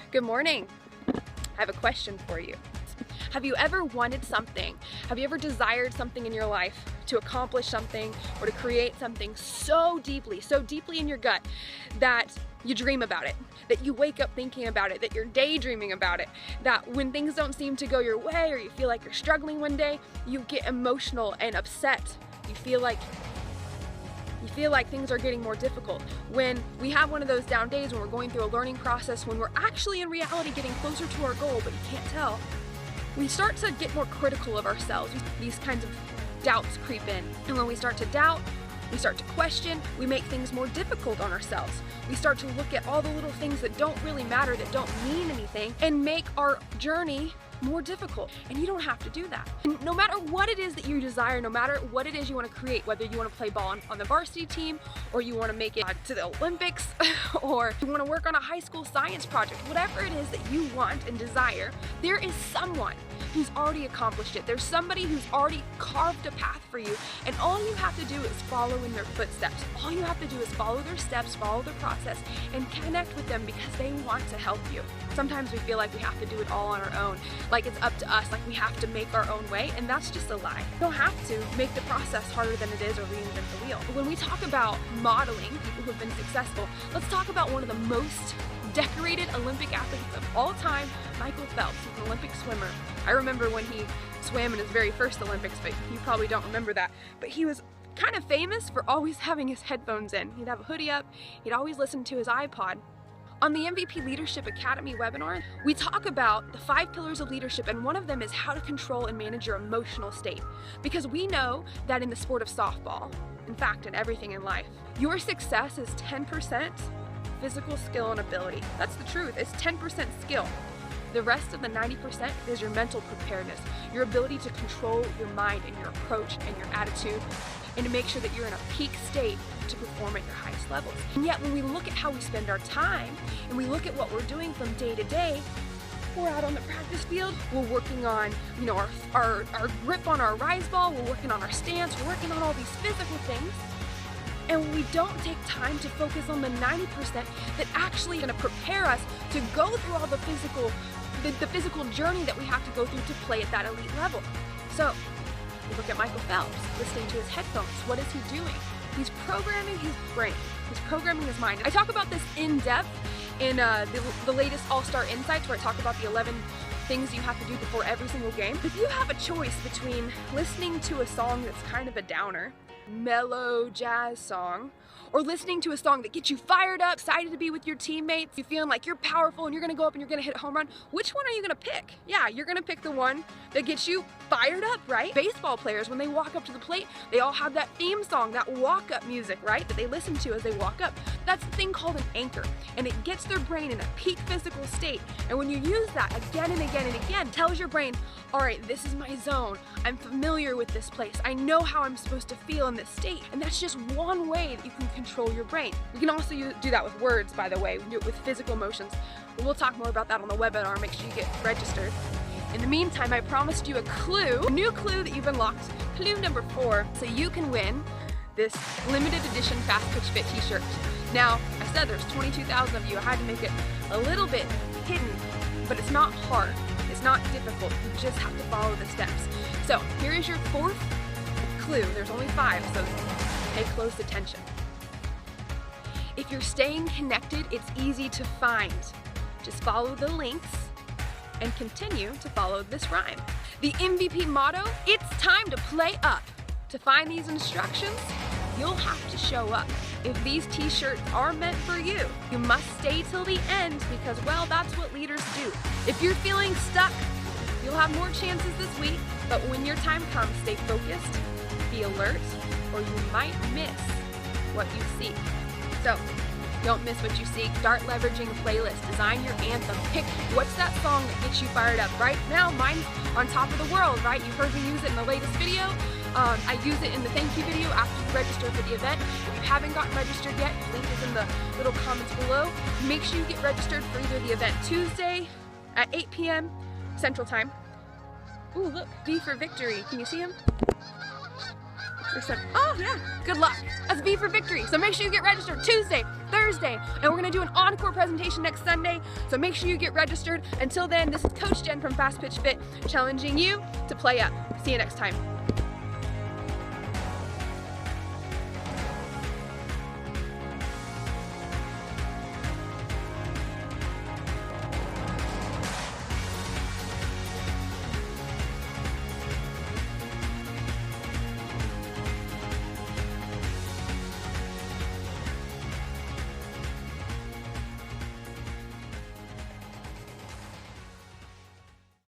Good morning. I have a question for you. Have you ever wanted something? Have you ever desired something in your life, to accomplish something or to create something so deeply in your gut that you dream about it, that you wake up thinking about it, that you're daydreaming about it, that when things don't seem to go your way or you feel like you're struggling one day, you get emotional and upset. You feel like things are getting more difficult. When we have one of those down days, when we're going through a learning process, when we're actually in reality getting closer to our goal, but you can't tell, we start to get more critical of ourselves. These kinds of doubts creep in. And when we start to doubt, we start to question, we make things more difficult on ourselves. We start to look at all the little things that don't really matter, that don't mean anything, and make our journey more difficult. And you don't have to do that. And no matter what it is that you desire, no matter what it is you want to create, whether you want to play ball on the varsity team, or you want to make it to the Olympics, or you want to work on a high school science project, whatever it is that you want and desire, there is someone who's already accomplished it. There's somebody who's already carved a path for you, and all you have to do is follow in their footsteps. All you have to do is follow their steps, follow their process, and connect with them because they want to help you. Sometimes we feel like we have to do it all on our own, like it's up to us, like we have to make our own way, and that's just a lie. You don't have to make the process harder than it is or reinvent the wheel. When we talk about modeling people who have been successful, let's talk about one of the most decorated Olympic athletes of all time, Michael Phelps. He's an Olympic swimmer. I remember when he swam in his very first Olympics, but you probably don't remember that. But he was kind of famous for always having his headphones in. He'd have a hoodie up, he'd always listen to his iPod. On the MVP Leadership Academy webinar, we talk about the 5 pillars of leadership, and one of them is how to control and manage your emotional state. Because we know that in the sport of softball, in fact, in everything in life, your success is 10% physical skill and ability. That's the truth. It's 10% skill. The rest of the 90% is your mental preparedness, your ability to control your mind and your approach and your attitude, and to make sure that you're in a peak state to perform at your highest levels. And yet when we look at how we spend our time and we look at what we're doing from day to day, we're out on the practice field, we're working on, our grip on our rise ball, we're working on our stance, we're working on all these physical things, and we don't take time to focus on the 90% that actually going to prepare us to go through all the physical journey that we have to go through to play at that elite level. So you look at Michael Phelps, listening to his headphones. What is he doing? He's programming his brain. He's programming his mind. I talk about this in depth in the latest All-Star Insights, where I talk about the 11 things you have to do before every single game. If you have a choice between listening to a song that's kind of a downer, mellow jazz song, or listening to a song that gets you fired up, excited to be with your teammates, you feeling like you're powerful and you're gonna go up and you're gonna hit a home run, which one are you gonna pick? Yeah, you're gonna pick the one that gets you fired up, right? Baseball players, when they walk up to the plate, they all have that theme song, that walk-up music, right? That they listen to as they walk up. That's a thing called an anchor, and it gets their brain in a peak physical state. And when you use that again and again and again, it tells your brain, all right, this is my zone. I'm familiar with this place. I know how I'm supposed to feel in this state. And that's just one way that you can control your brain. You can also do that with words, by the way. You can do it with physical motions. We'll talk more about that on the webinar. Make sure you get registered. In the meantime, I promised you a new clue that you've unlocked. Clue number 4, so you can win this limited edition Fast Pitch Fit t-shirt. Now, I said there's 22,000 of you. I had to make it a little bit hidden, but it's not hard. It's not difficult. You just have to follow the steps. So here is your 4th clue. There's only 5, so pay close attention. If you're staying connected, it's easy to find. Just follow the links and continue to follow this rhyme. The MVP motto, it's time to play up. To find these instructions, you'll have to show up. If these t-shirts are meant for you, you must stay till the end because, well, that's what leaders do. If you're feeling stuck, you'll have more chances this week, but when your time comes, stay focused, be alert, or you might miss what you seek. So, don't miss what you seek. Start leveraging a playlist. Design your anthem. Pick what's that song that gets you fired up. Right now, mine's On Top of the World, right? You heard me use it in the latest video. I use it in the thank you video after you register for the event. If you haven't gotten registered yet, the link is in the little comments below. Make sure you get registered for either the event Tuesday at 8 p.m. Central Time. Ooh, look, V for victory. Can you see him? They said, oh yeah, good luck. That's V for victory. So make sure you get registered Tuesday, Thursday, and we're gonna do an encore presentation next Sunday. So make sure you get registered. Until then, this is Coach Jen from Fast Pitch Fit challenging you to play up. See you next time.